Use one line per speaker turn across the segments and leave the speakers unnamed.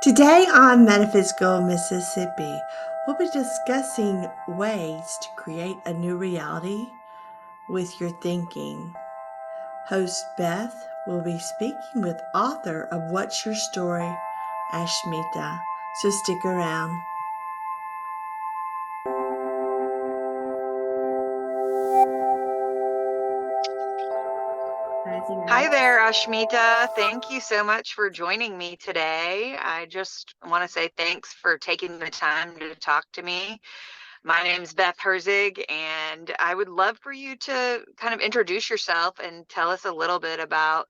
Today on Metaphysical Mississippi, we'll be discussing ways to create a new reality with your thinking. Host Beth will be speaking with author of What's Your Story, Ashmeeta, so stick around.
Hi there, Ashmeeta. Thank you so much for joining me today. I just want to say thanks for taking the time to talk to me. My name's Beth Herzig, and I would love for you to kind of introduce yourself and tell us a little bit about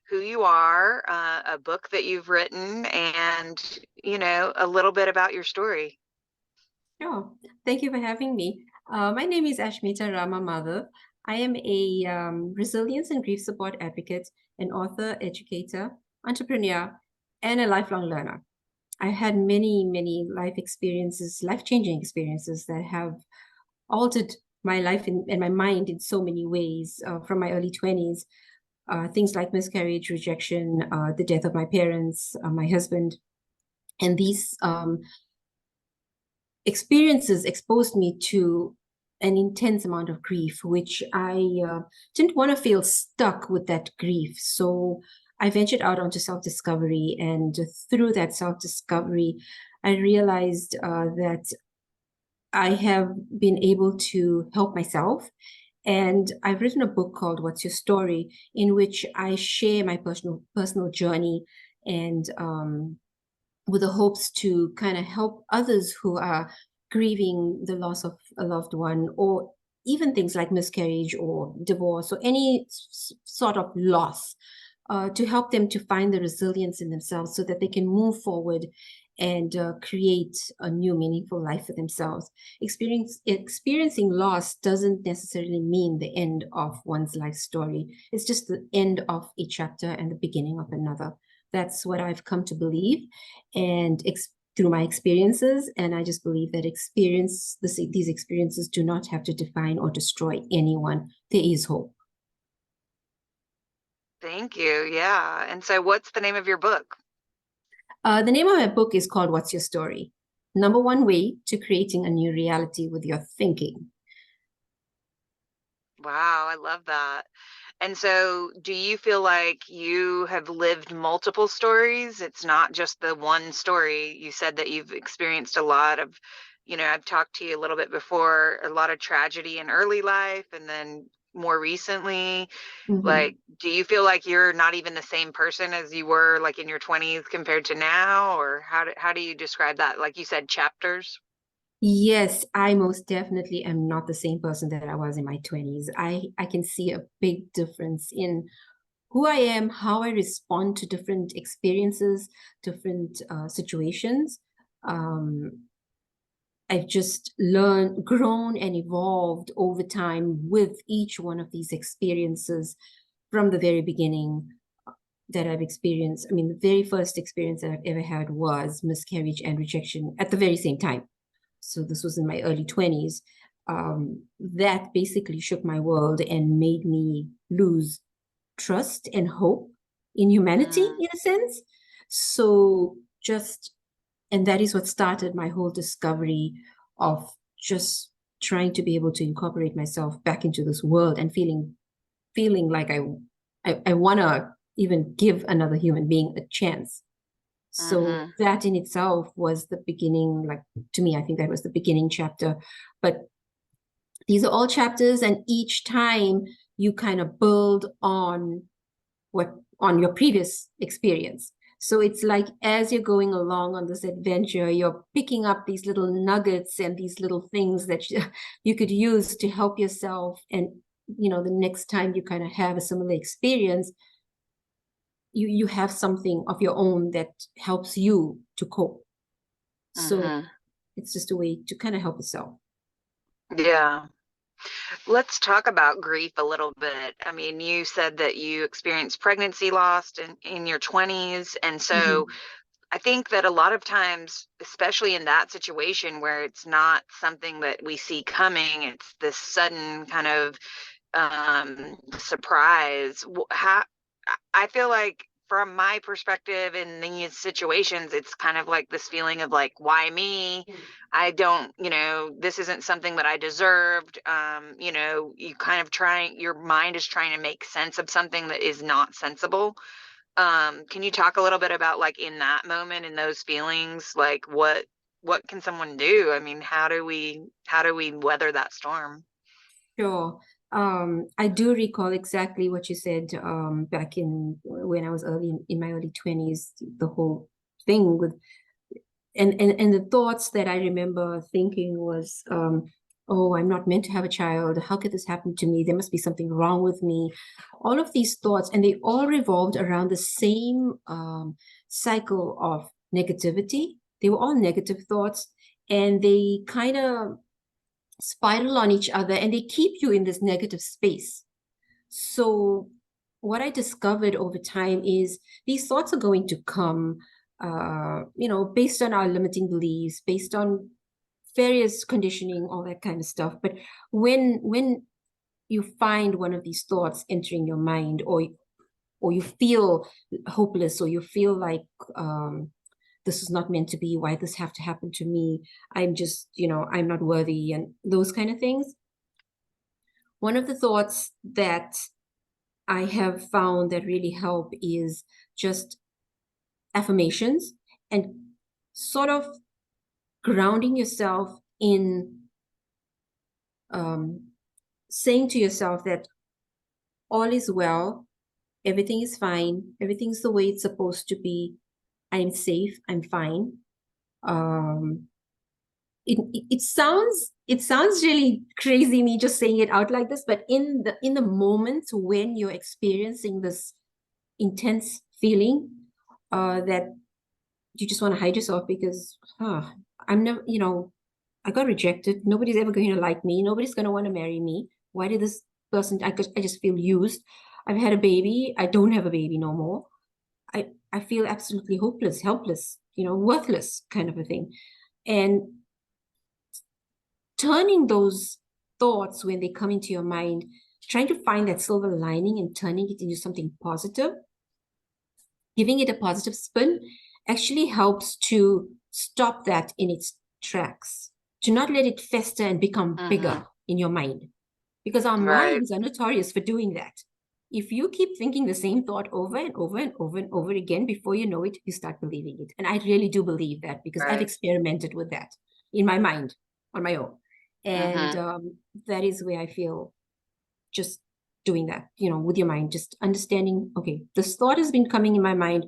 who you are, a book that you've written, and, a little bit about your story.
Sure. Thank you for having me. My name is Ashmeeta Madhav. I am a resilience and grief support advocate, an author, educator, entrepreneur, and a lifelong learner. I had many, many life experiences, life-changing experiences that have altered my life and my mind in so many ways from my early 20s. Things like miscarriage, rejection, the death of my parents, my husband. And these experiences exposed me to an intense amount of grief, which I didn't want to feel stuck with that grief. So I ventured out onto self-discovery. And through that self-discovery, I realized that I have been able to help myself. And I've written a book called What's Your Story, in which I share my personal journey and with the hopes to kind of help others who are grieving the loss of a loved one, or even things like miscarriage or divorce or any sort of loss, to help them to find the resilience in themselves so that they can move forward and create a new meaningful life for themselves. Experiencing loss doesn't necessarily mean the end of one's life story. It's just the end of a chapter and the beginning of another. That's what I've come to believe, and through my experiences. And I just believe that these experiences do not have to define or destroy anyone. There is hope.
Thank you. Yeah. And so, what's the name of your book?
The name of my book is called What's Your Story? Number one way to creating a new reality with your thinking.
Wow, I love that. And so, do you feel like you have lived multiple stories? It's not just the one story. You said that you've experienced a lot of, I've talked to you a little bit before, a lot of tragedy in early life, and then more recently.
Mhm.
Like, do you feel like you're not even the same person as you were like in your 20s compared to now? Or how do you describe that? Like you said, chapters?
Yes, I most definitely am not the same person that I was in my 20s. I can see a big difference in who I am, how I respond to different experiences, different situations. Um, I've just learned, grown, and evolved over time with each one of these experiences from the very beginning that I've experienced. I mean, the very first experience that I've ever had was miscarriage and rejection at the very same time. So this was in my early 20s. That basically shook my world and made me lose trust and hope in humanity,
Mm,
in a sense. So just, and that is what started my whole discovery of just trying to be able to incorporate myself back into this world and feeling like I want to even give another human being a chance. So
mm-hmm.
that in itself was the beginning, like, to me, I think that was the beginning chapter. But these are all chapters, and each time you kind of build on your previous experience. So it's like as you're going along on this adventure, you're picking up these little nuggets and these little things that you could use to help yourself. And the next time you kind of have a similar experience, you have something of your own that helps you to cope. So
Mm-hmm.
it's just a way to kind of help yourself.
Yeah. Let's talk about grief a little bit. I mean, you said that you experienced pregnancy loss in your 20s. And so
Mhm.
I think that a lot of times, especially in that situation where it's not something that we see coming, it's this sudden kind of surprise. How I feel like from my perspective in these situations, it's kind of like this feeling of like, why me? I don't, this isn't something that I deserved. You kind of your mind is trying to make sense of something that is not sensible. Can you talk a little bit about like in that moment, in those feelings, like what can someone do? I mean, how do we weather that storm?
Sure. I do recall exactly what you said back in when I was in my early 20s, the whole thing with and the thoughts that I remember thinking was, oh, I'm not meant to have a child. How could this happen to me? There must be something wrong with me. All of these thoughts, and they all revolved around the same cycle of negativity. They were all negative thoughts, and they kind of spiral on each other, and they keep you in this negative space. So what I discovered over time is these thoughts are going to come, based on our limiting beliefs, based on various conditioning, all that kind of stuff. But when you find one of these thoughts entering your mind, or you feel hopeless, or you feel like this is not meant to be, why this have to happen to me, I'm just, I'm not worthy, and those kind of things. One of the thoughts that I have found that really help is just affirmations and sort of grounding yourself in saying to yourself that all is well, everything is fine, everything's the way it's supposed to be, I'm safe, I'm fine. It sounds really crazy, me just saying it out like this, but in the moment when you're experiencing this intense feeling that you just want to hide yourself because I'm never, I got rejected, nobody's ever going to like me, nobody's going to want to marry me, why did this person, I just feel used, I've had a baby, I don't have a baby no more, I feel absolutely hopeless, helpless, worthless, kind of a thing. And turning those thoughts when they come into your mind, trying to find that silver lining and turning it into something positive, giving it a positive spin, actually helps to stop that in its tracks, to not let it fester and become bigger in your mind. Because our minds are notorious for doing that. If you keep thinking the same thought over and over and over and over again, before you know it, you start believing it. And I really do believe that because I've experimented with that in my mind on my own. And that is where I feel just doing that, with your mind, just understanding, okay, this thought has been coming in my mind.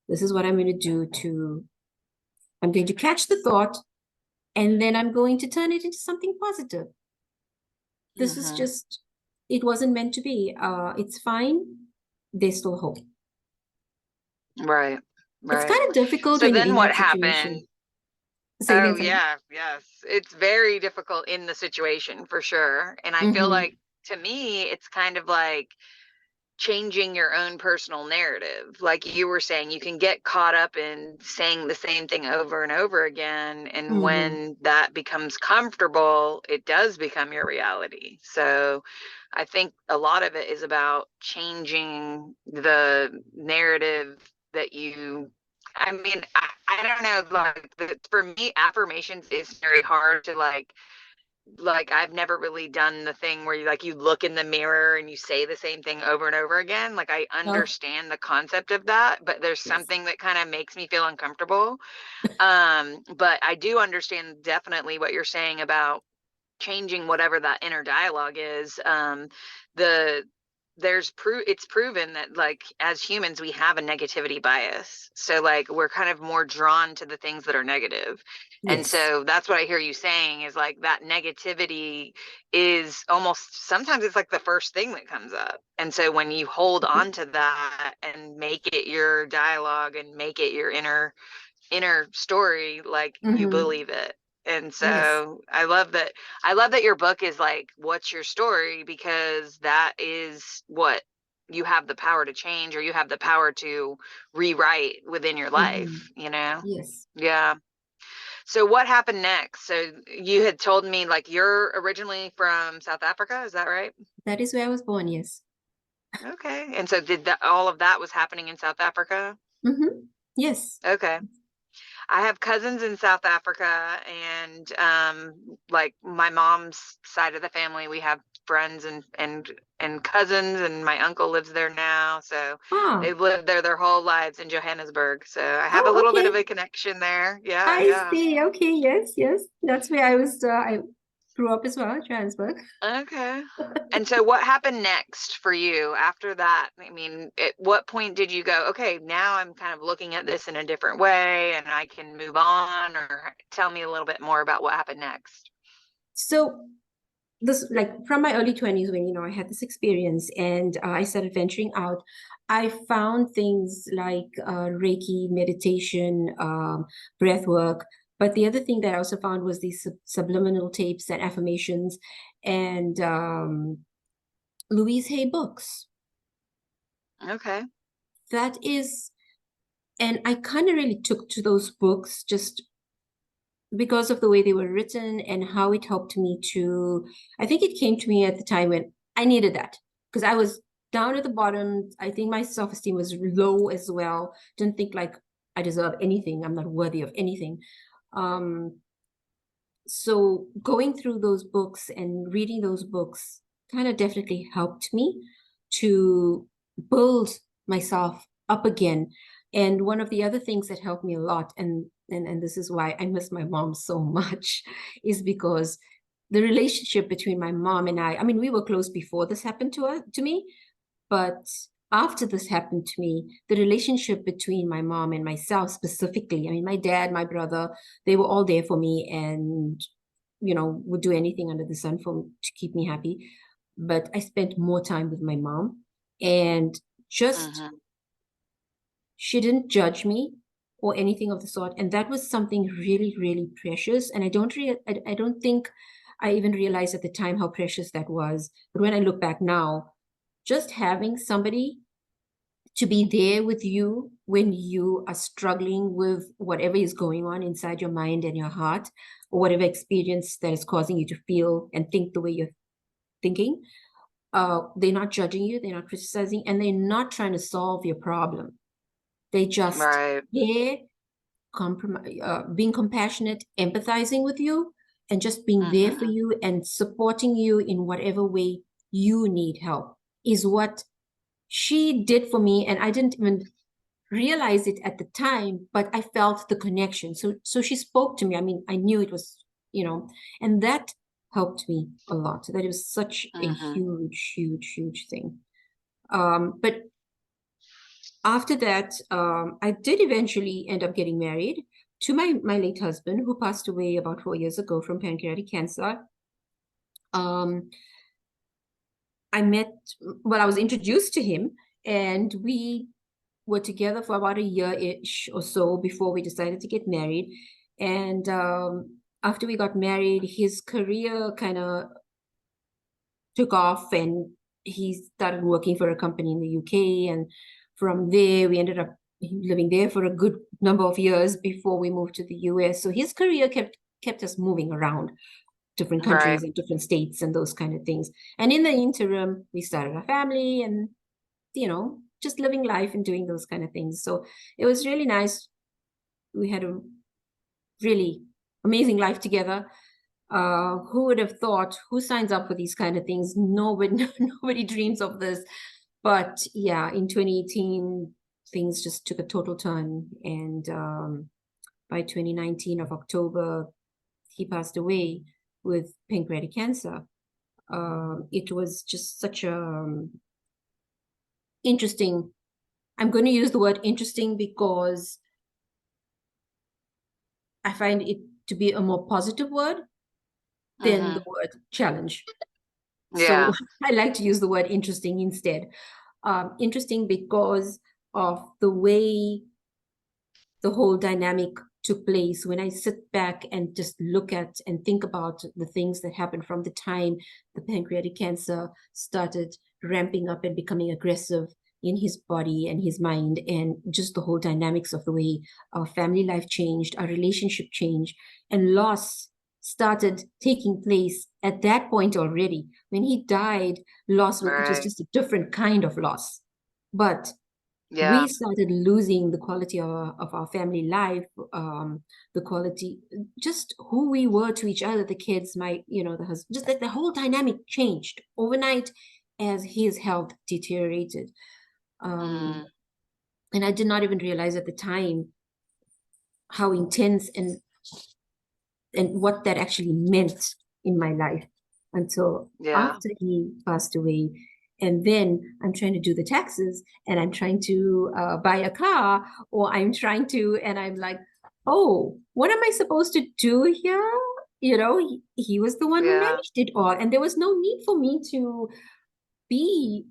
This is what I'm going to do I'm going to catch the thought, and then I'm going to turn it into something positive. This is just, it wasn't meant to be. It's fine. There's still hope.
Right.
It's kind of difficult
So
when you're
then
in
what
that situation.
happened?
Say
Yes. It's very difficult in the situation for sure. And I feel like, to me, it's kind of like changing your own personal narrative. Like you were saying, you can get caught up in saying the same thing over and over again. And when that becomes comfortable, it does become your reality. So I think a lot of it is about changing the narrative that I mean, I don't know, for me, affirmations is very hard to like I've never really done the thing where you look in the mirror and you say the same thing over and over again. Like I understand the concept of that, but there's something that kind of makes me feel uncomfortable. But I do understand definitely what you're saying about changing whatever that inner dialogue is. It's proven that as humans we have a negativity bias, so we're kind of more drawn to the things that are negative. And so that's what I hear you saying is that negativity is almost sometimes it's the first thing that comes up. And so when you hold on to that and make it your dialogue and make it your inner story, you believe it. And so I love that your book is what's your story, because that is what you have the power to change, or you have the power to rewrite within your life.
Yes.
Yeah. So what happened next? So you had told me you're originally from South Africa, is that right?
That is where I was born, yes.
Okay. And so did that, all of that was happening in South Africa?
Yes.
Okay. I have cousins in South Africa, and like my mom's side of the family, we have friends and cousins, and my uncle lives there now. So
Ah,
they've lived there their whole lives in Johannesburg. So I have a
oh,
little bit of
okay.
a connection there. Yeah,
I
yeah.
see. Okay, yes, yes. That's where I grew up as well, Johannesburg.
Okay. And so what happened next for you after that? I mean, at what point did you go, okay, now I'm kind of looking at this in a different way and I can move on, or tell me a little bit more about what happened next?
So this, like from my early 20s, when I had this experience and I started venturing out, I found things like Reiki, meditation, breath work. But the other thing that I also found was these subliminal tapes and affirmations and Louise Hay books.
Okay.
That is, and I kind of really took to those books just because of the way they were written and how it helped me to, I think it came to me at the time when I needed that because I was down at the bottom. I think my self-esteem was low as well. Didn't think like I deserve anything. I'm not worthy of anything. Um, so going through those books and reading those books kind of definitely helped me to build myself up again. And one of the other things that helped me a lot, and this is why I miss my mom so much, is because the relationship between my mom and I mean, we were close before this happened to me, but after this happened to me, the relationship between my mom and myself specifically, I mean, my dad, my brother, they were all there for me and, would do anything under the sun to keep me happy. But I spent more time with my mom and just,
Mm-hmm.
she didn't judge me or anything of the sort. And that was something really, really precious. And I don't think I even realized at the time how precious that was. But when I look back now, just having somebody to be there with you when you are struggling with whatever is going on inside your mind and your heart, or whatever experience that is causing you to feel and think the way you're thinking. They're not judging you, they're not criticizing, and they're not trying to solve your problem. They just
Right.
there, being compassionate, empathizing with you, and just being there for
Mm-hmm.
you and supporting you in whatever way you need help is what she did for me. And I didn't even realize it at the time, but I felt the connection. So she spoke to me. I mean, I knew it was, and that helped me a lot. That was such a
Mm-hmm.
huge, huge, huge thing. But after that, I did eventually end up getting married to my late husband, who passed away about 4 years ago from pancreatic cancer. Um, I was introduced to him, and we were together for about a year-ish or so before we decided to get married. And after we got married, his career kind of took off and he started working for a company in the UK. And from there, we ended up living there for a good number of years before we moved to the US. So his career kept us moving around different
Right.
countries and different states and those kind of things. And in the interim, we started a family and, just living life and doing those kind of things. So it was really nice. We had a really amazing life together. Who would have thought? Who signs up for these kind of things? Nobody, nobody dreams of this. But yeah, in 2018, things just took a total turn. And by 2019 of October, he passed away with pancreatic cancer. It was just such a interesting. I'm going to use the word interesting because I find it to be a more positive word than the
Mm-hmm.
word challenge. So
Yeah.
I like to use the word interesting instead. Interesting because of the way the whole dynamic took place. When I sit back and just look at and think about the things that happened from the time the pancreatic cancer started ramping up and becoming aggressive in his body and his mind, and just the whole dynamics of the way our family life changed, our relationship changed, and loss started taking place at that point already. When he died, loss was, it was
Right.
just a different kind of loss. But
Yeah.
we started losing the quality of our family life, the quality, just who we were to each other, the kids, the husband, just like the whole dynamic changed overnight as his health deteriorated.
Mm.
And I did not even realize at the time how intense and what that actually meant in my life until
Yeah.
after he passed away. And then I'm trying to do the taxes, and I'm trying to buy a car, or I'm trying to, and I'm like, oh, what am I supposed to do here? He was the one who
Yeah.
managed it all. And there was no need for me to be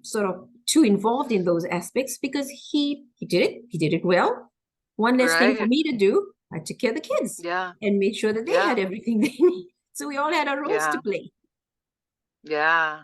sort of too involved in those aspects, because he did it well. One less thing for
Right.
me to do. I took care of the kids
Yeah.
and made sure that they
Yeah.
had everything they need. So we all had our roles
Yeah.
to play.
Yeah.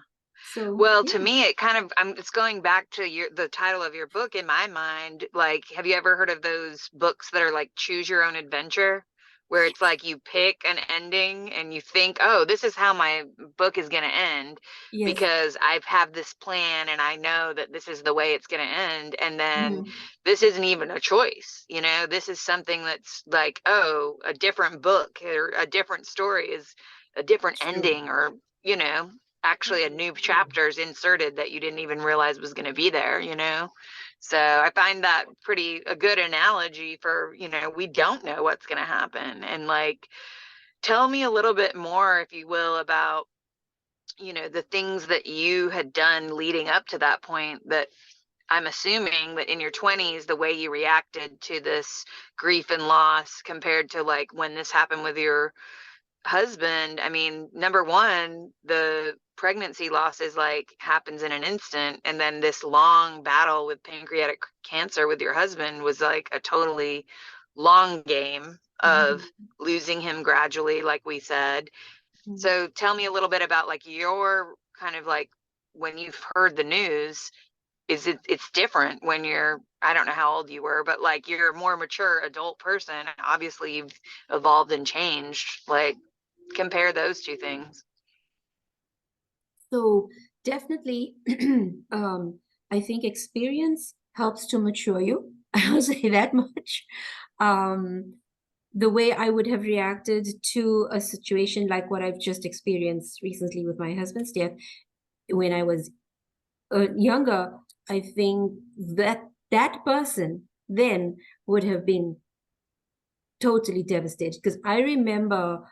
So
Well, to
yeah.
me, it kind of, it's going back to the title of your book in my mind. Like, have you ever heard of those books that are like choose your own adventure, where it's like you pick an ending and you think, oh, this is how my book is going to end
Yes.
because I have this plan and I know that this is the way it's going to end. And then
Mhm.
this isn't even a choice, this is something that's like, oh, a different book or a different story is a different
True.
ending, or, actually a new chapter is inserted that you didn't even realize was going to be there. So I find that a good analogy for, we don't know what's going to happen. And like, tell me a little bit more, if you will, about, the things that you had done leading up to that point. That I'm assuming that in your 20s, the way you reacted to this grief and loss compared to like when this happened with your husband, I mean, number one, the pregnancy loss is like happens in an instant. And then this long battle with pancreatic cancer with your husband was like a totally long game of
Mhm.
losing him gradually, like we said.
Mhm.
So tell me a little bit about like your kind of like when you've heard the news. It's different when you're, I don't know how old you were, but like you're a more mature adult person. Obviously you've evolved and changed. Like, compare those two things.
So definitely, I think experience helps to mature you. I'll say that much. Um, the way I would have reacted to a situation like what I've just experienced recently with my husband's death when I was younger, I think that person then would have been totally devastated, because I remember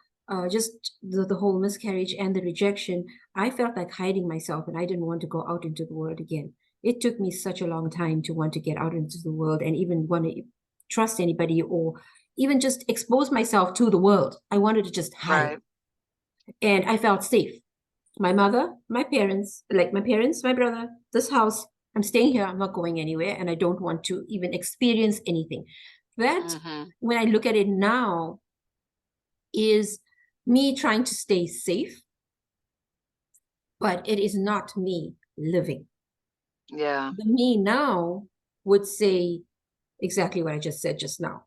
just the whole miscarriage and the rejection. I felt like hiding myself, and I didn't want to go out into the world again. It took me such a long time to want to get out into the world and even want to trust anybody, or even just expose myself to the world. I wanted to just hide.
Right.
And I felt safe. My mother, my parents, my brother, this house, I'm staying here. I'm not going anywhere. And I don't want to even experience anything. That,
Mm-hmm.
when I look at it now, is me trying to stay safe, but it is not me living.
Yeah.
The me now would say exactly what I just said just now.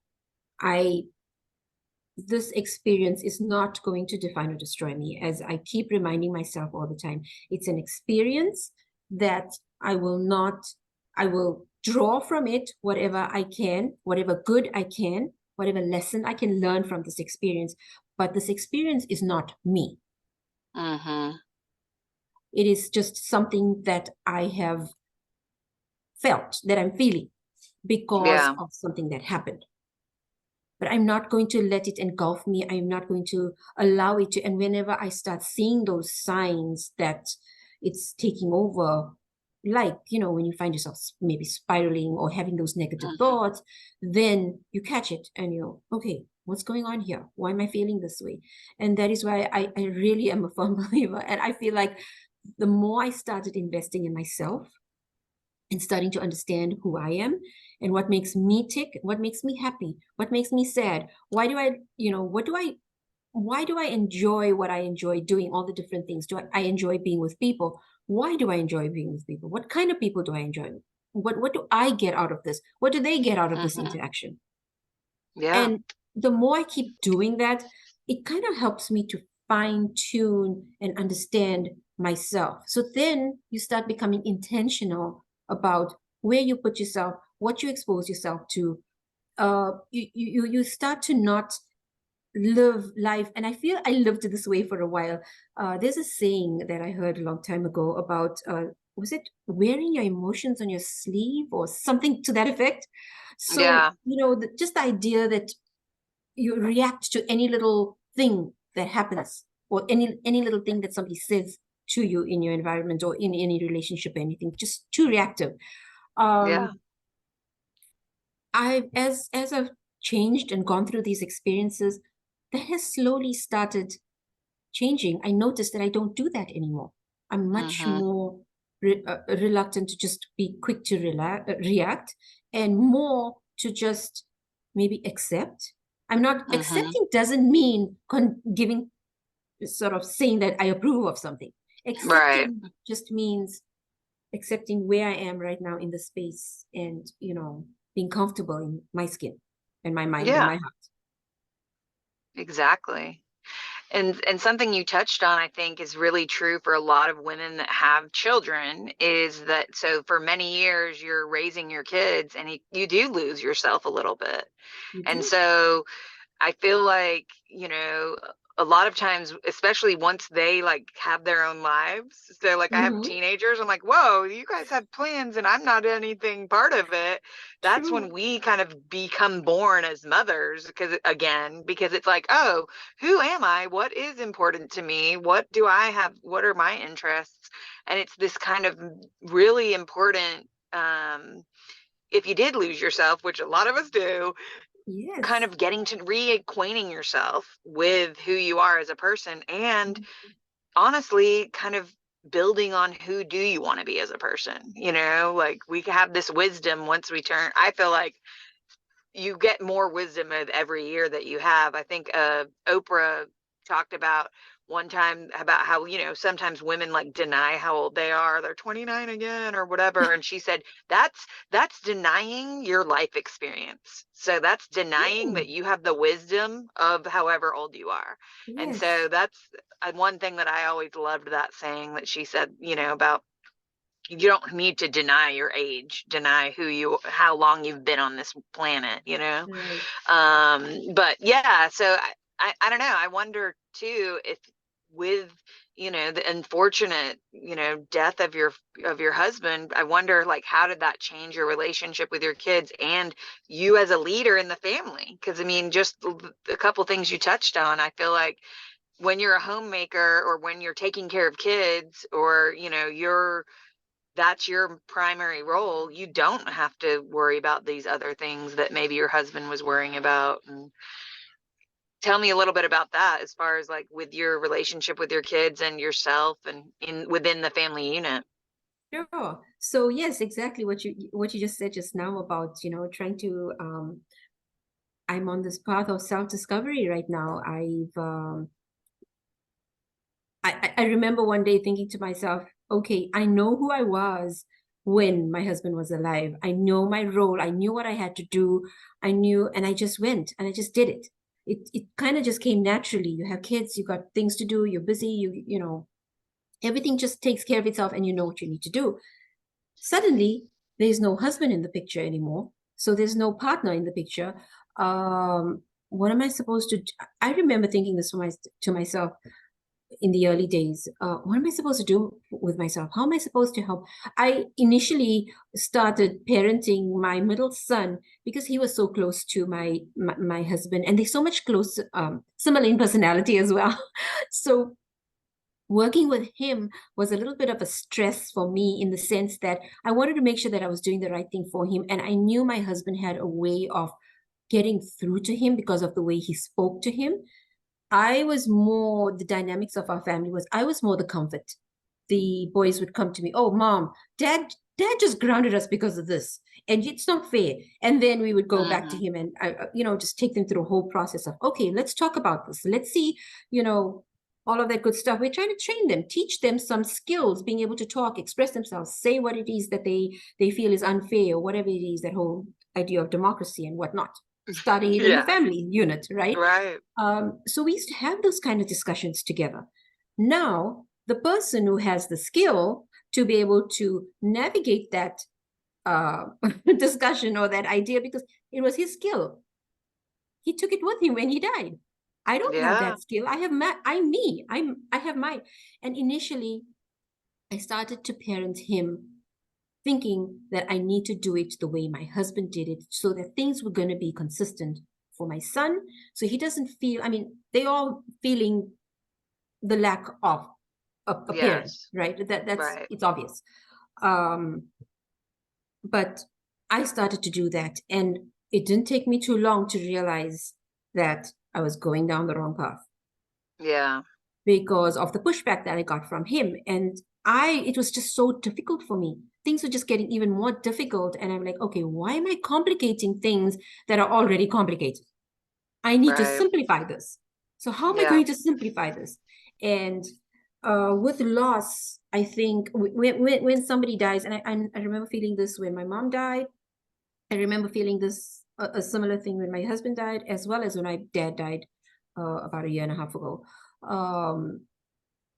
This experience is not going to define or destroy me, as I keep reminding myself all the time. It's an experience that I will draw from it whatever I can, whatever good I can, whatever lesson I can learn from this experience. But this experience is not me.
Mm-hmm.
It is just something that I have felt, that I'm feeling because
Yeah.
of something that happened. But I'm not going to let it engulf me. I'm not going to allow it to. And whenever I start seeing those signs that it's taking over, like, when you find yourself maybe spiraling or having those negative
Mm-hmm.
thoughts, then you catch it and you're, okay, what's going on here? Why am I feeling this way? And that is why I really am a firm believer. And I feel like the more I started investing in myself and starting to understand who I am and what makes me tick, what makes me happy, what makes me sad. Why do I enjoy what I enjoy doing, all the different things? I enjoy being with people? Why do I enjoy being with people? What kind of people do I enjoy? What do I get out of this? What do they get out of this
Mm-hmm.
interaction?
Yeah.
And the more I keep doing that, it kind of helps me to fine tune and understand myself. So then you start becoming intentional about where you put yourself, what you expose yourself to. You start to not live life, and I feel I lived this way for a while. There's a saying that I heard a long time ago about was it wearing your emotions on your sleeve or something to that effect? So,
Yeah.
just the idea that you react to any little thing that happens, or any little thing that somebody says to you in your environment or in any relationship or anything, just too reactive.
Yeah.
um as I've changed and gone through these experiences, that has slowly started changing. I noticed that I don't do that anymore. I'm much
Mm-hmm.
more reluctant to just be quick to react, and more to just maybe accept. I'm not
Mm-hmm.
accepting doesn't mean giving, sort of saying that I approve of something.
Right.
Accepting just means accepting where I am right now in the space, and being comfortable in my skin and my mind and
Yeah,
my heart.
exactly. And something you touched on, I think, is really true for a lot of women that have children, is that so for many years you're raising your kids and you do lose yourself a little bit.
You
And
do.
so I feel like, a lot of times, especially once they like have their own lives. So like I have
Mm-hmm.
teenagers, I'm like, whoa, you guys have plans and I'm not anything part of it. That's
True.
when we kind of become born as mothers because it's like, oh, who am I? What is important to me? What do I have? What are my interests? And it's this kind of really important, if you did lose yourself, which a lot of us do, kind
Yes.
of getting to reacquainting yourself with who you are as a person, and honestly kind of building on who do you want to be as a person. Like we have this wisdom once we turn, I feel like you get more wisdom with every year that you have. I think Oprah talked about one time about how, sometimes women like deny how old they are. They're 29 again or whatever. And she said, that's denying your life experience. So that's denying
Mm.
that you have the wisdom of however old you are. And
Yes.
so that's one thing that I always loved, that saying that she said, about you don't need to deny your age, deny how long you've been on this planet,
Right.
but yeah, so I don't know, I wonder too if with the unfortunate death of your husband, I wonder like how did that change your relationship with your kids and you as a leader in the family? Because I mean, just a couple things you touched on, I feel like when you're a homemaker or when you're taking care of kids, or that's your primary role, you don't have to worry about these other things that maybe your husband was worrying about. And tell me a little bit about that as far as like with your relationship with your kids and yourself and within the family unit.
Sure. So yes, exactly what you just said just now about, trying to I'm on this path of self-discovery right now. I remember one day thinking to myself, okay, I know who I was when my husband was alive. I know my role. I knew what I had to do. I knew, and I just went and I just did it. It kind of just came naturally. You have kids, you got things to do, you're busy, everything just takes care of itself and you know what you need to do. Suddenly, there's no husband in the picture anymore. So there's no partner in the picture. What am I supposed to do? I remember thinking this to myself in the early days. What am I supposed to do with myself? How am I supposed to help? I initially started parenting my middle son because he was so close to my husband, and they're so much close, similar in personality as well. So working with him was a little bit of a stress for me, in the sense that I wanted to make sure that I was doing the right thing for him. And I knew my husband had a way of getting through to him because of the way he spoke to him. I was more, the dynamics of our family was, I was more the comfort. The boys would come to me, oh, mom, dad just grounded us because of this. And it's not fair. And then we would go back to
Mm-hmm.
him and, just take them through a whole process of, okay, let's talk about this. Let's see, all of that good stuff. We're trying to train them, teach them some skills, being able to talk, express themselves, say what it is that they feel is unfair, or whatever it is, that whole idea of democracy and whatnot. studied in the
Yeah.
family unit, right?
Right.
So we used to have those kind of discussions together. Now, the person who has the skill to be able to navigate that discussion or that idea, because it was his skill, he took it with him when he died. I don't have
Yeah.
that skill. I have I have mine. And initially, I started to parent him thinking that I need to do it the way my husband did it, so that things were going to be consistent for my son. So he doesn't feel, I mean, they all feeling the lack of a parent,
Yes.
right? That's,
Right.
it's obvious. Um, but I started to do that. And it didn't take me too long to realize that I was going down the wrong path
Yeah.
because of the pushback that I got from him. And it was just so difficult for me. Things were just getting even more difficult. And I'm like, okay, why am I complicating things that are already complicated? I need to
Right.
simplify this. So how am I
Yeah.
going to simplify this? And with loss, I think when somebody dies, and I remember feeling this when my mom died. I remember feeling this a similar thing when my husband died, as well as when my dad died about a year and a half ago. Um,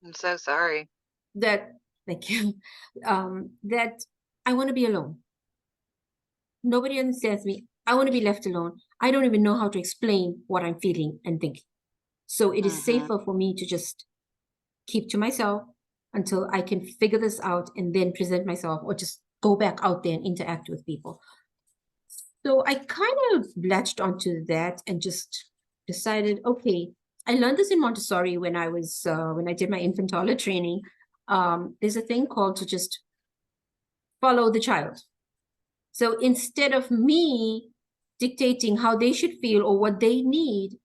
I'm so sorry.
that thank you. That I want to be alone. Nobody understands me. I want to be left alone. I don't even know how to explain what I'm feeling and thinking. So it is
Mm-hmm.
safer for me to just keep to myself until I can figure this out and then present myself or just go back out there and interact with people. So I kind of latched onto that and just decided, okay, I learned this in Montessori when when I did my infant toddler training. There's a thing called to just follow the child. So instead of me dictating how they should feel or what they need,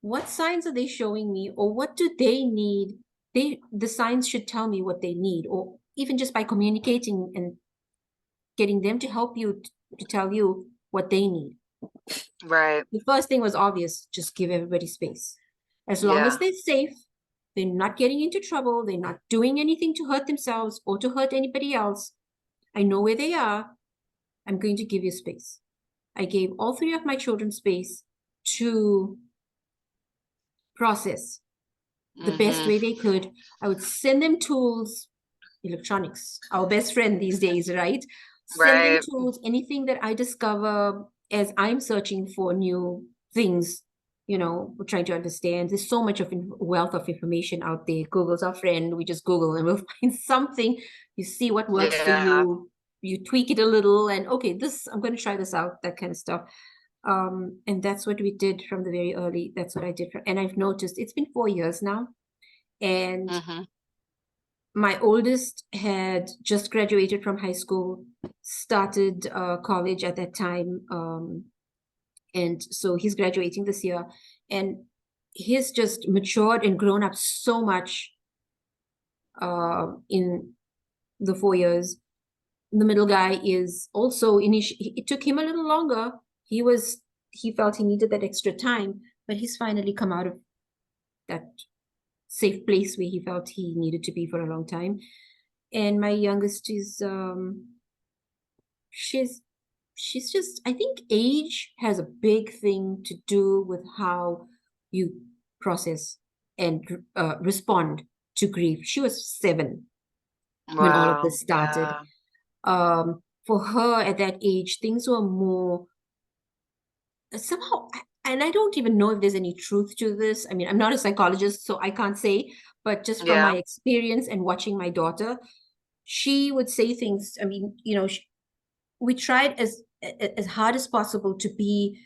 what signs are they showing me or what do they need? The signs should tell me what they need, or even just by communicating and getting them to help you to tell you what they need.
Right.
The first thing was obvious, just give everybody space. As long as
Yeah.
they're safe, they're not getting into trouble, they're not doing anything to hurt themselves or to hurt anybody else. I know where they are. I'm going to give you space. I gave all three of my children space to process the best
Mm-hmm.
way they could. I would send them tools, electronics, our best friend these days, right? Send them
Right.
tools, anything that I discover as I'm searching for new things, trying to understand. There's so much of wealth of information out there. Google's our friend. We just Google and we'll find something. You see what works for
Yeah.
you. You tweak it a little and okay, I'm going to try this out, that kind of stuff. And that's what we did from the very early. That's what I did. And I've noticed it's been 4 years now. And
Mm-hmm.
my oldest had just graduated from high school, started college at that time. And so he's graduating this year. And he's just matured and grown up so much in the 4 years. The middle guy is also it took him a little longer. He felt he needed that extra time, but he's finally come out of that safe place where he felt he needed to be for a long time. And my youngest is she's just, I think age has a big thing to do with how you process and respond to grief. She was 7 when all of
Wow.
this started.
Yeah.
For her at that age, things were more somehow, and I don't even know if there's any truth to this. I mean, I'm not a psychologist, so I can't say, but just from my
Yeah.
experience and watching my daughter, she would say things. I mean, we tried as hard as possible to be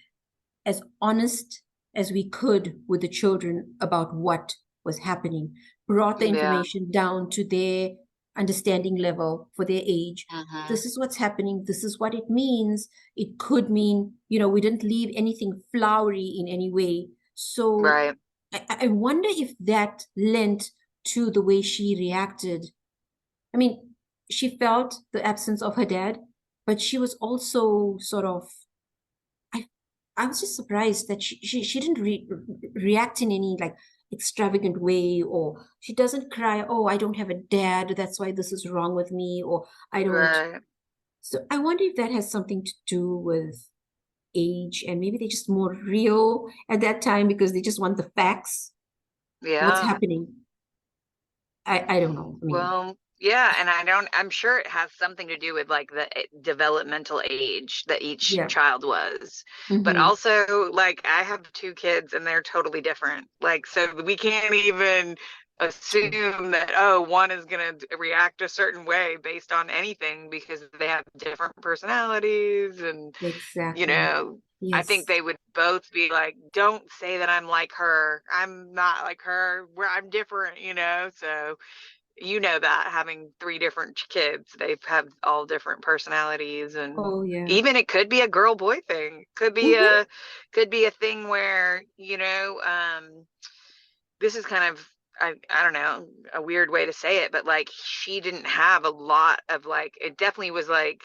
as honest as we could with the children about what was happening, brought the
Yeah.
information down to their understanding level for their age.
Mm-hmm.
This is what's happening. This is what it means. It could mean, we didn't leave anything flowery in any way. So
Right.
I wonder if that lent to the way she reacted. I mean, she felt the absence of her dad, but she was also sort of, I was just surprised that she didn't react in any like extravagant way, or she doesn't cry, oh, I don't have a dad, that's why this is wrong with me, or I don't.
Right.
So I wonder if that has something to do with age, and maybe they're just more real at that time because they just want the facts, what's
Yeah.
happening. I don't know. I mean,
Well, yeah, and I'm sure it has something to do with like the developmental age that each
yeah.
child was. But
Mm-hmm.
also, like, I have two kids and they're totally different. Like, so we can't even
True.
assume that, oh, one is going to react a certain way based on anything because they have different personalities. And,
Exactly.
I think
Yes.
they would both be like, don't say that I'm like her. I'm not like her. I'm different, So that having three different kids, they have all different personalities, and
Oh, yeah.
even it could be a girl boy thing.
Mm-hmm.
Could be a thing where, this is kind of, I don't know, a weird way to say it, but like she didn't have a lot of like, it definitely was like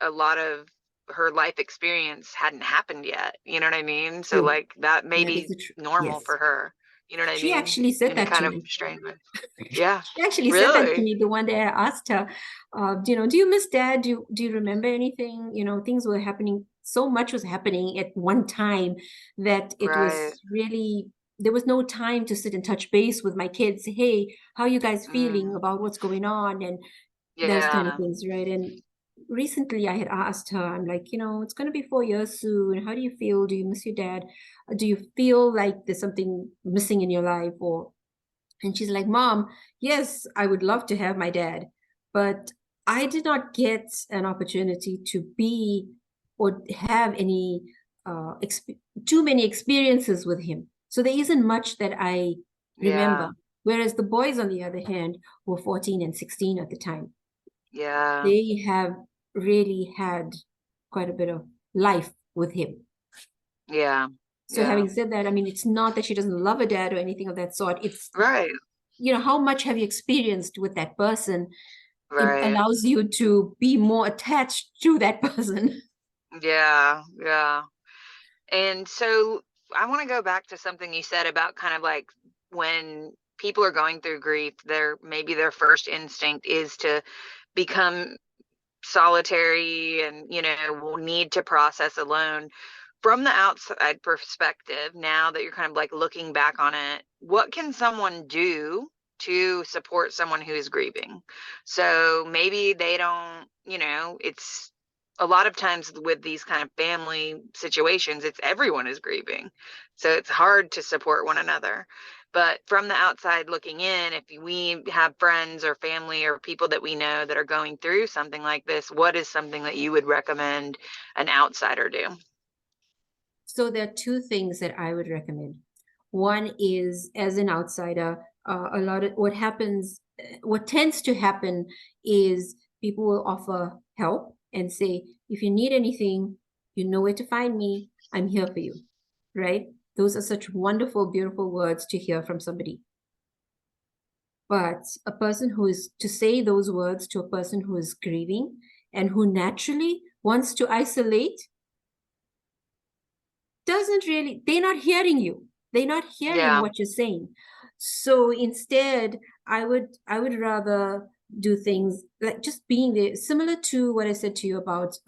a lot of her life experience hadn't happened yet. You know what I mean? So
True.
like that may
That is
be
the truth.
normal
Yes.
for her. You know what I
She
mean?
actually said
In a
that to
kind of
me.
strange way. Yeah.
She actually said that to
Really?
me the one day I asked her, do you miss dad? Do you remember anything? Things were happening. So much was happening at one time that it
Right.
was really, there was no time to sit and touch base with my kids. Hey, how are you guys feeling
Mm,
about what's going on? And those kind of
yeah.
things, right? And recently I had asked her, I'm like, it's going to be 4 years soon. How do you feel? Do you miss your dad? Do you feel like there's something missing in your life? And she's like, Mom, yes, I would love to have my dad, but I did not get an opportunity to be or have any too many experiences with him. So there isn't much that I remember.
Yeah.
Whereas the boys, on the other hand, were 14 and 16 at the time.
Yeah.
They have really had quite a bit of life with him.
Yeah.
So
Yeah.
having said that, I mean, it's not that she doesn't love her dad or anything of that sort. It's,
Right.
how much have you experienced with that person? It
Right.
allows you to be more attached to that person.
Yeah. Yeah. And so I want to go back to something you said about kind of like when people are going through grief, maybe their first instinct is to become solitary and, will need to process alone. From the outside perspective, now that you're kind of like looking back on it, what can someone do to support someone who is grieving? So maybe they don't, it's a lot of times with these kind of family situations, it's everyone is grieving. So it's hard to support one another. But from the outside looking in, if we have friends or family or people that we know that are going through something like this, what is something that you would recommend an outsider do?
So there are two things that I would recommend. One is, as an outsider, a lot of what tends to happen is people will offer help and say, if you need anything, you know where to find me. I'm here for you, right? Those are such wonderful, beautiful words to hear from somebody. But a person who is to say those words to a person who is grieving and who naturally wants to isolate doesn't really, they're not hearing you. They're not hearing
Yeah.
what you're saying. So instead, I would rather do things like just being there, similar to what I said to you about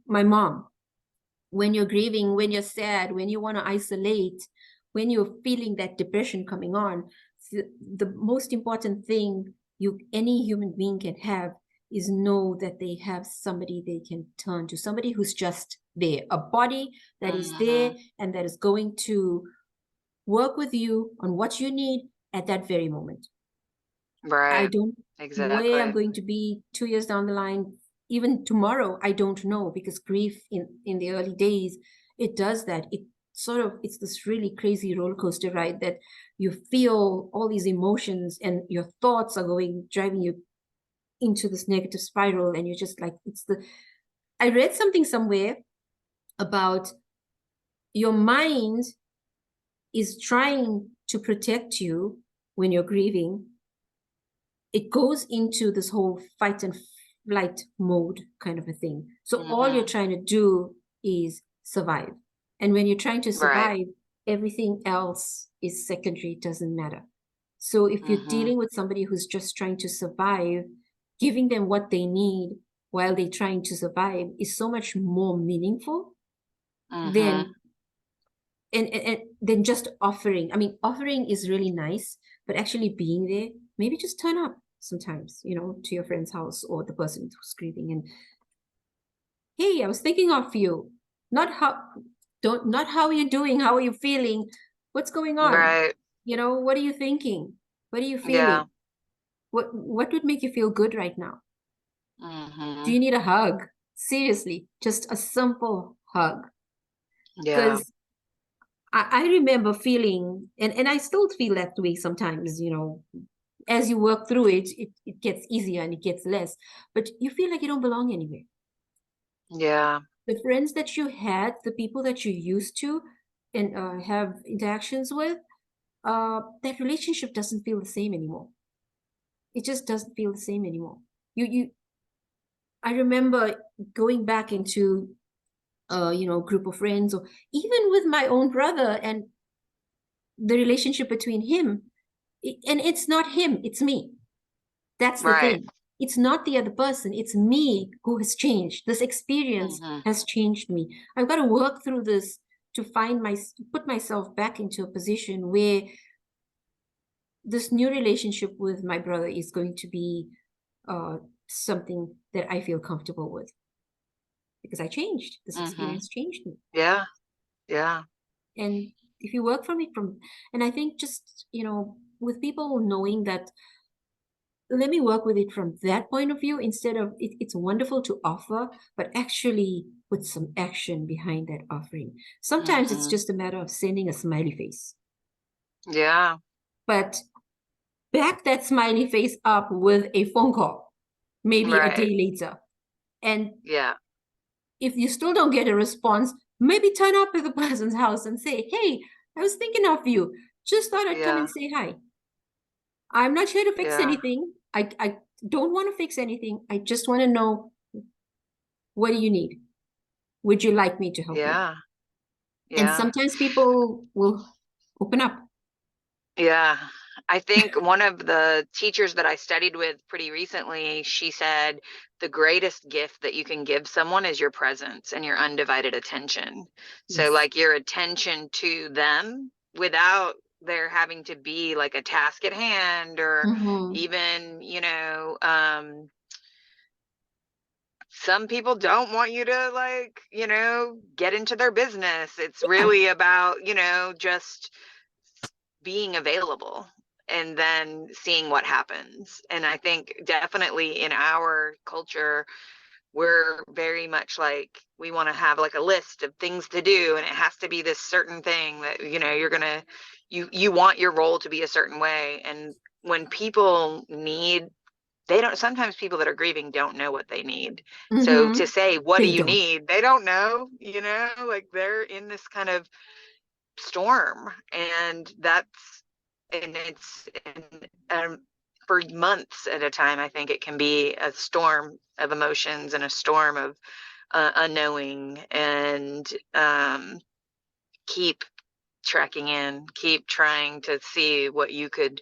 my mom. When you're grieving, when you're sad, when you want to isolate, when you're feeling that depression coming on, the most important thing any human being can have is know that they have somebody they can turn to, somebody who's just there, a body that is there
Hmm.
and that is going to work with you on what you need at that very moment. I
Right.
don't where I'm
Exactly.
going to be 2 years down the line, even tomorrow, I don't know, because grief in the early days, it does that. It's this really crazy roller coaster ride that you feel all these emotions and your thoughts are driving you into this negative spiral, and you're just like, I read something somewhere about your mind is trying to protect you when you're grieving. It goes into this whole fight and flight mode kind of a thing. So all you're
Hmm.
trying to do is survive. And when you're trying to
Right.
survive, everything else is secondary, it doesn't matter. So if you're
Hmm.
dealing with somebody who's just trying to survive, giving them what they need while they're trying to survive is so much more meaningful than and then just offering. I mean, offering is really nice, but actually being there, maybe just turn up sometimes, you know, to your friend's house or the person who's grieving, and hey, I was thinking of you. Not how you're doing, how are you feeling, what's going on?
Right.
You know, what are you thinking? What are you
Yeah.
feeling? What would make you feel good right now? Do
Mm-hmm.
you need a hug? Seriously, just a simple hug.
Yeah.
Because I remember feeling, and I still feel that way sometimes, you know, as you work through it, it gets easier and it gets less, but you feel like you don't belong anywhere.
Yeah.
The friends that you had, the people that you used to and have interactions with, that relationship doesn't feel the same anymore. It just doesn't feel the same anymore. I remember going back into you know, group of friends, or even with my own brother and the relationship between him. And it's not him, it's me. That's the
Right.
thing. It's not the other person, it's me who has changed. This experience
Mm-hmm.
has changed me. I've got to work through this to put myself back into a position where this new relationship with my brother is going to be something that I feel comfortable with, because I changed. This
Mm-hmm.
experience changed me.
Yeah. Yeah.
And if you work from it from, and I think just, you know, with people knowing that, let me work with it from that point of view, instead of it's wonderful to offer, but actually put some action behind that offering. Sometimes it's
Mm-hmm.
just a matter of sending a smiley face,
Yeah.
but back that smiley face up with a phone call, maybe a
Right.
day later. And
Yeah.
if you still don't get a response, maybe turn up at the person's house and say, hey, I was thinking of you. Just thought I'd come
Yeah.
and say hi. I'm not here to fix
Yeah.
anything. I don't want to fix anything. I just want to know, what do you need? Would you like me to help you?
Yeah.
And
Yeah.
sometimes people will open up.
Yeah. I think one of the teachers that I studied with pretty recently, she said the greatest gift that you can give someone is your presence and your undivided attention. So,
Yes.
like, your attention to them without there having to be like a task at hand, or
Mm-hmm.
even, you know, some people don't want you to, like, you know, get into their business. It's
Yeah.
really about, you know, just being available and then seeing what happens. And I think definitely in our culture, we're very much like, we want to have like a list of things to do, and it has to be this certain thing that, you know, you're gonna, you want your role to be a certain way. And when people need, they don't, sometimes people that are grieving don't know what they need. So
Mm-hmm.
to say, what do
They
you
don't.
need, they don't know, you know, like they're in this kind of storm. And that's, and it's, and, for months at a time, I think it can be a storm of emotions and a storm of unknowing. And keep tracking in, keep trying to see what you could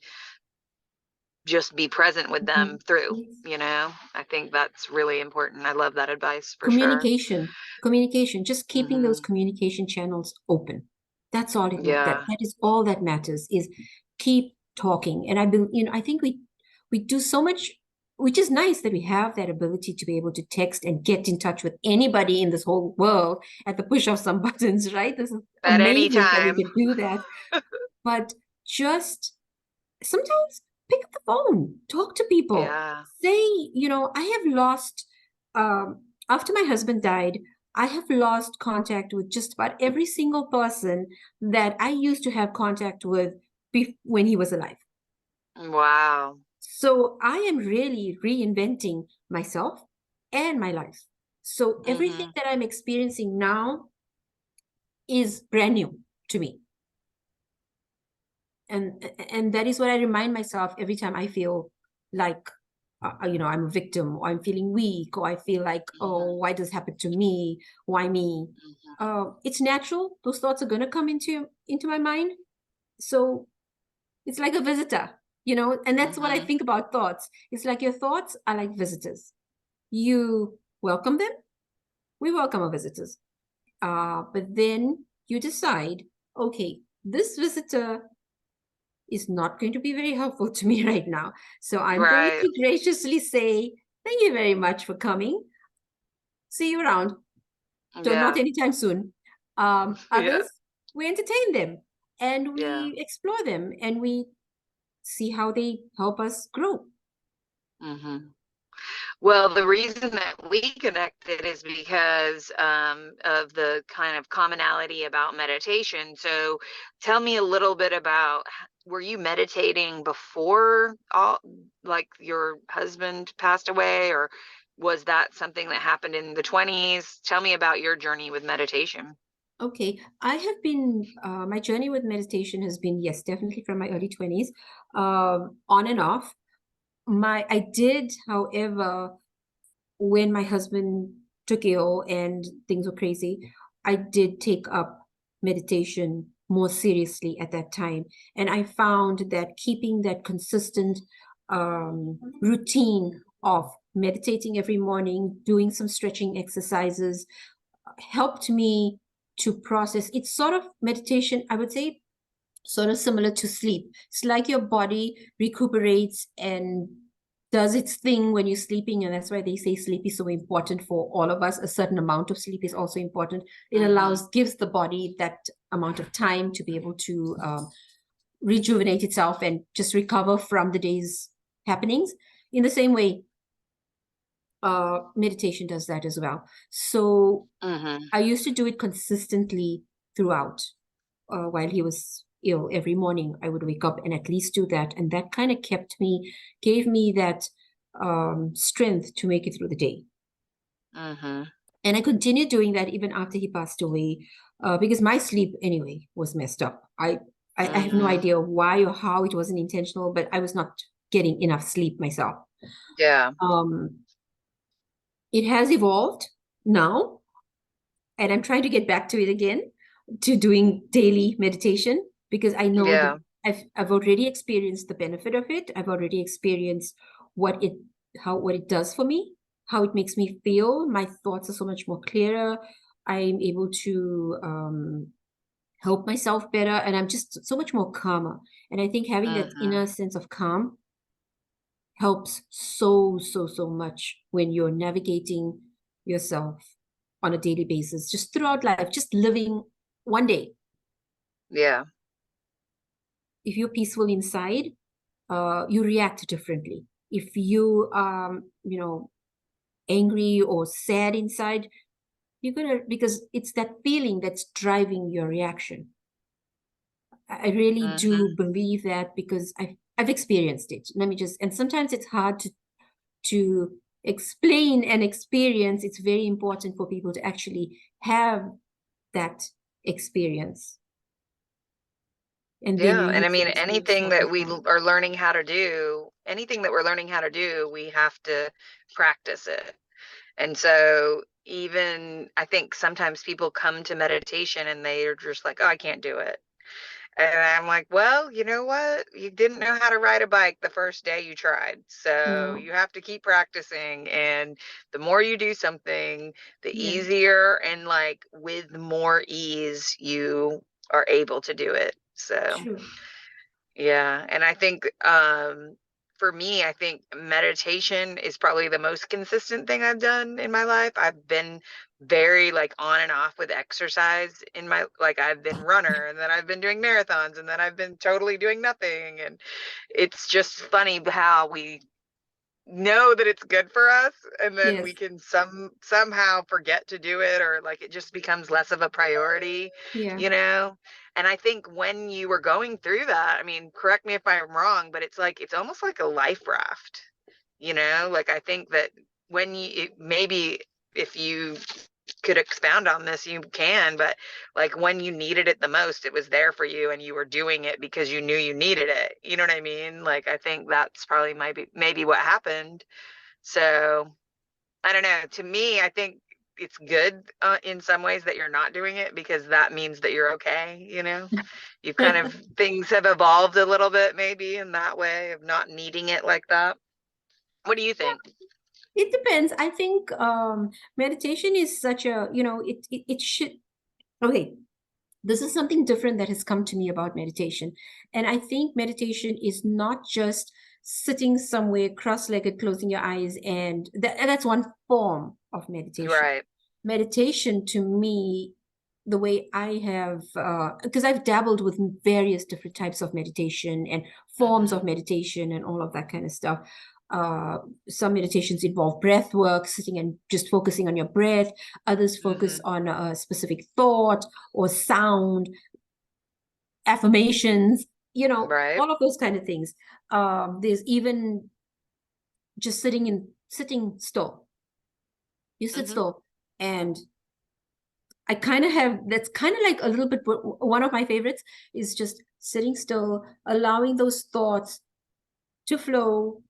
just be present with
Mm-hmm.
them through,
Yes.
you know. I think that's really important. I love that advice for sure.
Communication, just keeping those
Mm-hmm.
communication channels open. That's all
Yeah.
that is all that matters, is keep talking. And you know, I think we do so much, which is nice that we have that ability to be able to text and get in touch with anybody in this whole world at the push of some buttons, right? This is
At any
amazing that we
time.
can do that. But just sometimes pick up the phone, talk to people,
Yeah.
say, you know, I have lost, after my husband died, I have lost contact with just about every single person that I used to have contact with when he was alive.
Wow.
So I am really reinventing myself and my life. So everything
Mm-hmm.
that I'm experiencing now is brand new to me. And that is what I remind myself every time I feel like, you know, I'm a victim, or I'm feeling weak, or I feel like, oh,
Mm-hmm.
why does this happen to me? Why me? It's natural. Those thoughts are going to come into my mind. So it's like a visitor, you know, and that's what I
Mm-hmm.
think about thoughts. It's like your thoughts are like visitors. You welcome them. We welcome our visitors. But then you decide, okay, this visitor is not going to be very helpful to me right now. So I'm going
Right.
to graciously say, thank you very much for coming. See you around. So not
Yeah.
anytime soon.
Yeah.
Others, we entertain them and
Yeah.
we explore them and we see how they help us grow.
Hmm. Well, the reason that we connected is because of the kind of commonality about meditation. So tell me a little bit about, were you meditating before like your husband passed away, or was that something that happened in the 20s? Tell me about your journey with meditation.
Okay, I have been, my journey with meditation has been, yes, definitely from my early 20s, on and off. I did, however, when my husband took ill and things were crazy, I did take up meditation more seriously at that time. And I found that keeping that consistent routine of meditating every morning, doing some stretching exercises, helped me to process. It's sort of meditation, I would say, sort of similar to sleep. It's like your body recuperates and does its thing when you're sleeping, and that's why they say sleep is so important for all of us. A certain amount of sleep is also important. It
Hmm.
gives the body that amount of time to be able to rejuvenate itself and just recover from the day's happenings. In the same way, meditation does that as well. So
Hmm.
I used to do it consistently throughout. While he was ill, every morning I would wake up and at least do that. And that kind of gave me that strength to make it through the day.
Hmm.
And I continued doing that even after he passed away, because my sleep anyway was messed up. I have no
Hmm.
idea why or how. It wasn't intentional, but I was not getting enough sleep myself.
Yeah.
Um, it has evolved now, and I'm trying to get back to it again, to doing daily meditation, because I know that
Yeah.
I've already experienced the benefit of it. I've already experienced what it does for me, how it makes me feel. My thoughts are so much more clearer. I'm able to help myself better, and I'm just so much more calmer. And I think having that
Hmm.
inner sense of calm helps so much when you're navigating yourself on a daily basis, just throughout life, just living one day.
Yeah.
If you're peaceful inside, you react differently. If you angry or sad inside, you're gonna, because it's that feeling that's driving your reaction. I really do
Hmm.
believe that, because I've experienced it. Let me just, and sometimes it's hard to explain and experience. It's very important for people to actually have that experience, and then
Yeah,
you're
and I
used to
mean,
just being stuck and calm.
anything that we're learning how to do, we have to practice it. And so even I think sometimes people come to meditation and they are just like, oh, I can't do it. And I'm like, well, you know what? You didn't know how to ride a bike the first day you tried. So
Yeah,
you have to keep practicing. And the more you do something, the
yeah,
easier and like with more ease you are able to do it. So
true.
yeah, and I think for me, I think meditation is probably the most consistent thing I've done in my life. I've been very like on and off with exercise in my, like I've been runner and then I've been doing marathons and then I've been totally doing nothing, and it's just funny how we know that it's good for us and then we
Yes,
can somehow forget to do it, or like it just becomes less of a priority,
yeah,
you know. And I think when you were going through that, I mean, correct me if I'm wrong, but it's like it's almost like a life raft, you know. Like I think that when maybe if you could expound on this, you can, but like when you needed it the most, it was there for you and you were doing it because you knew you needed it. You know what I mean? Like I think that's probably maybe what happened. So I don't know. To me, I think it's good in some ways that you're not doing it, because that means that you're okay. You know, you kind of, things have evolved a little bit maybe in that way of not needing it like that. What do you think?
it depends. I think meditation is such a, it should. Okay, this is something different that has come to me about meditation. And I think meditation is not just sitting somewhere cross-legged, closing your eyes, and that's one form of meditation.
Right.
Meditation to me, the way I have, because I've dabbled with various different types of meditation and forms of meditation and all of that kind of stuff. Some meditations involve breath work, sitting and just focusing on your breath. Others focus on a specific thought or sound, affirmations,
Right.
all of those kind of things. There's even just sitting still. You sit still, and I kind of have, that's kind of like a little bit, one of my favorites is just sitting still, allowing those thoughts to flow,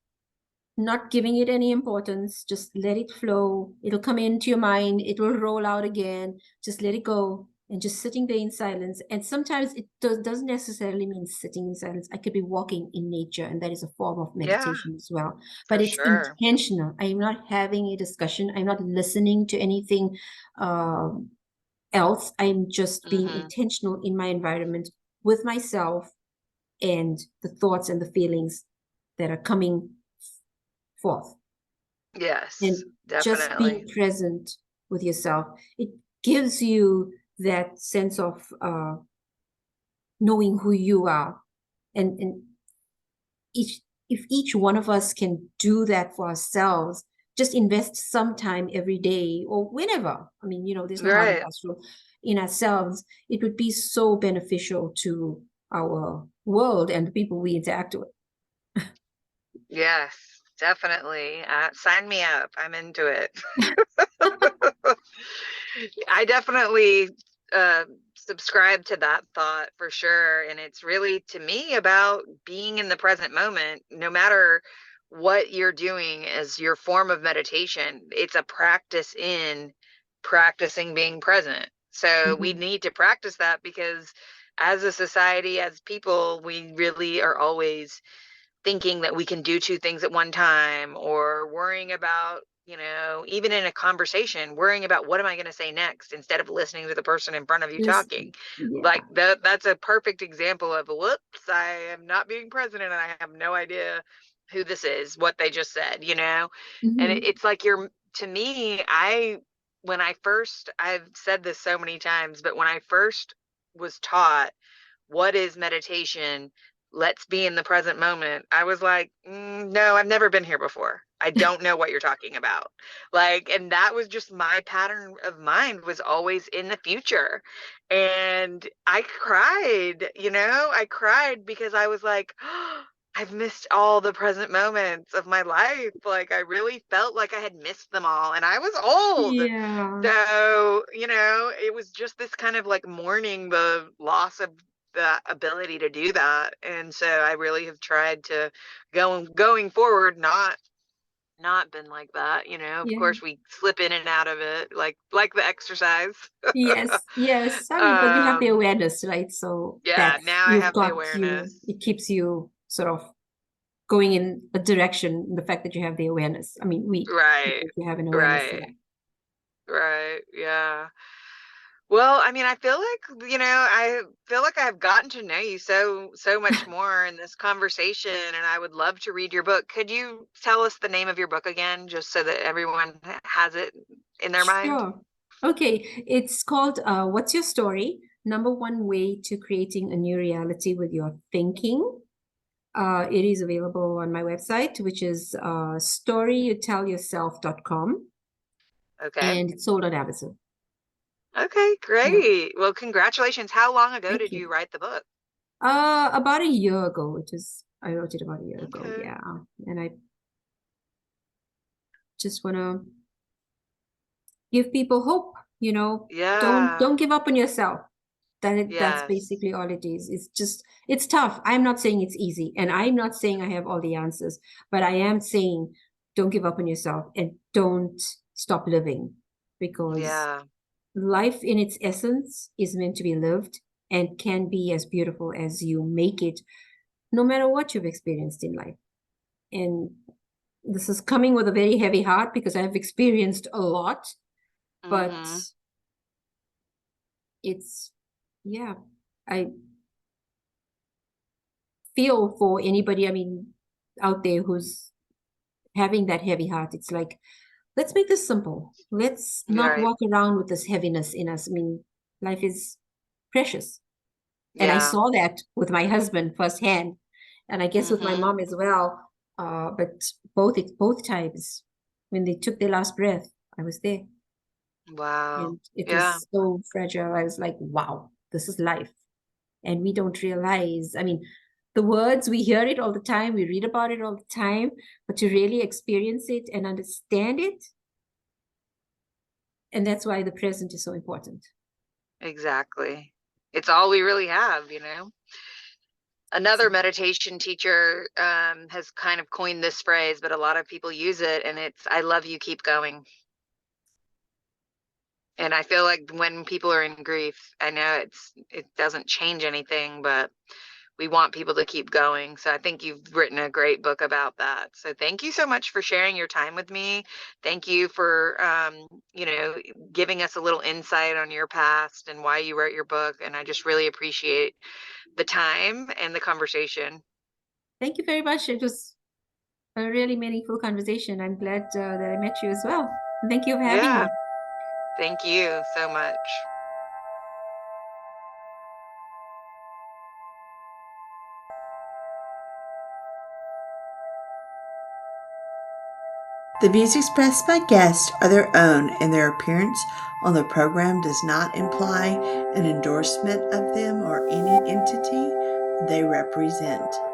not giving it any importance, just let it flow. It'll come into your mind, it will roll out again, just let it go, and just sitting there in silence. And sometimes it doesn't necessarily mean sitting in silence. I could be walking in nature, and that is a form of
Yeah,
meditation as well. But
for
it's
sure.
intentional. I'm not having a discussion. I'm not listening to anything else. I'm just being intentional in my environment with myself and the thoughts and the feelings that are coming forth.
Yes,
And just being
definitely.
present with yourself, it gives you that sense of knowing who you are. And if each one of us can do that for ourselves, just invest some time every day or whenever. I mean, there's no hard and
Right.
fast rule in ourselves. It would be so beneficial to our world and the people we interact with.
Yes, definitely. Sign me up. I'm into it. I definitely uh, subscribe to that thought for sure. And it's really, to me, about being in the present moment, no matter what you're doing as your form of meditation. It's a practice in practicing being present. So we
Mhm.
need to practice that because as a society, as people, we really are always thinking that we can do two things at one time, or worrying about, even in a conversation, worrying about what am I going to say next instead of listening to the person in front of you
Yes.
talking. Like
Yeah.
that's a perfect example of, whoops, I am not being present and I have no idea who this is, what they just said, and
Mhm.
it's like to me, when I first, I've said this so many times, but when I first was taught what is meditation, let's be in the present moment, I was like, no, I've never been here before, I don't know what you're talking about. Like, and that was just my pattern of mind, was always in the future. And I cried because I was like, oh, I've missed all the present moments of my life. Like, I really felt like I had missed them all, and I was old.
Yeah.
So, it was just this kind of like mourning the loss of the ability to do that. And so I really have tried to going forward, not been like that. Of
Yeah.
course we slip in and out of it, like the exercise.
Yes. Yes. I mean, but you have the
um
awareness, right? So
yeah,
that's,
now I
you've
have the
got
awareness.
you, it keeps you sort of going in a direction, the fact that you have the awareness. I mean, we
Right.
you have an awareness for
Right.
that.
Right. Yeah. Well, I mean, I feel like I've gotten to know you so much more in this conversation, and I would love to read your book. Could you tell us the name of your book again, just so that everyone has it in their mind?
Sure. Okay. It's called What's Your Story? Number one way to creating a new reality with your thinking. It is available on my website, which is storyyoutellyourself.com,
Okay.
and it's sold on Amazon.
Okay,
Yeah.
great. Well, congratulations. How long ago
Thank
did
you.
you write the book?
About a year ago. I wrote it about a year ago.
Okay.
Yeah. And I just want to give people hope,
Yeah.
don't give up on yourself. That's
Yes.
basically all it is. It's tough. I'm not saying it's easy, and I'm not saying I have all the answers, but I am saying don't give up on yourself and don't stop living, because
Yeah.
life in its essence is meant to be lived and can be as beautiful as you make it, no matter what you've experienced in life. And this is coming with a very heavy heart because I've experienced a lot, but
Mhm.
it's, yeah, I feel for anybody, I mean, out there who's having that heavy heart. It's like, let's make this simple. Let's not
Right.
walk around with this heaviness in us. I mean, life is precious. And I
Yeah.
saw that with my husband firsthand, and I guess with my
Mm-hmm.
mom as well. But both times when they took their last breath, I was there,
Wow.
and it
Yeah.
was so fragile. I was like, wow, this is life, and we don't realize. I mean, the words, we hear it all the time, we read about it all the time, but to really experience it and understand it, and that's why the present is so important.
Exactly. It's all we really have, you know. Another meditation teacher has kind of coined this phrase, but a lot of people use it, and it's "I love you, keep going." And I feel like when people are in grief, I know it doesn't change anything, but we want people to keep going. So I think you've written a great book about that. So thank you so much for sharing your time with me. Thank you for you know, giving us a little insight on your past and why you wrote your book. And I just really appreciate the time and the conversation.
Thank you very much. It was a really meaningful conversation. I'm glad that I met you as well. Thank you for having
Yeah,
me.
thank you so much.
The views expressed by guests are their own, and their appearance on the program does not imply an endorsement of them or any entity they represent.